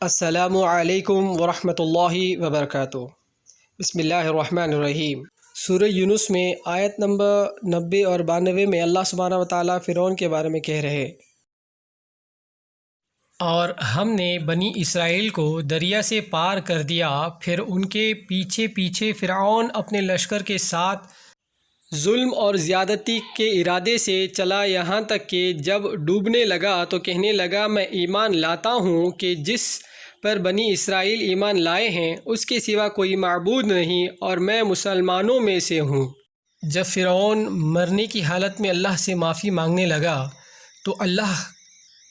السلام علیکم ورحمۃ اللہ وبرکاتہ۔ بسم اللہ الرحمن الرحیم۔ سورہ یونس میں آیت نمبر 90 اور 92 میں اللہ سبحانہ وتعالیٰ فرعون کے بارے میں کہہ رہے، اور ہم نے بنی اسرائیل کو دریا سے پار کر دیا، پھر ان کے پیچھے پیچھے فرعون اپنے لشکر کے ساتھ ظلم اور زیادتی کے ارادے سے چلا، یہاں تک کہ جب ڈوبنے لگا تو کہنے لگا میں ایمان لاتا ہوں کہ جس پر بنی اسرائیل ایمان لائے ہیں اس کے سوا کوئی معبود نہیں، اور میں مسلمانوں میں سے ہوں۔ جب فرعون مرنے کی حالت میں اللہ سے معافی مانگنے لگا تو اللہ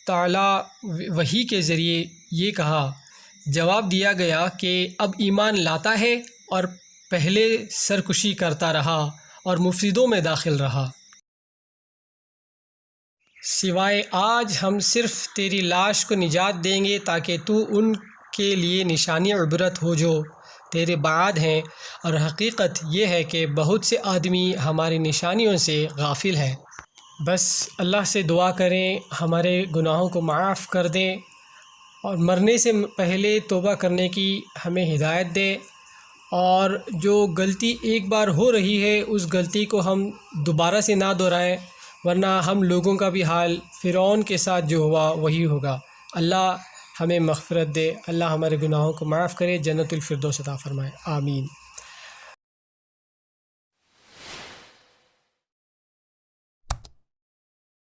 تعالیٰ وحی کے ذریعے یہ کہا، جواب دیا گیا کہ اب ایمان لاتا ہے اور پہلے سرکشی کرتا رہا اور مفسدوں میں داخل رہا۔ سوائے آج ہم صرف تیری لاش کو نجات دیں گے تاکہ تو ان کے لیے نشانی عبرت ہو جو تیرے بعد ہیں، اور حقیقت یہ ہے کہ بہت سے آدمی ہماری نشانیوں سے غافل ہیں۔ بس اللہ سے دعا کریں ہمارے گناہوں کو معاف کر دیں، اور مرنے سے پہلے توبہ کرنے کی ہمیں ہدایت دے، اور جو غلطی ایک بار ہو رہی ہے اس غلطی کو ہم دوبارہ سے نہ دہرائیں، ورنہ ہم لوگوں کا بھی حال فرعون کے ساتھ جو ہوا وہی ہوگا۔ اللہ ہمیں مغفرت دے، اللہ ہمارے گناہوں کو معاف کرے، جنت الفردوس عطا فرمائے، آمین۔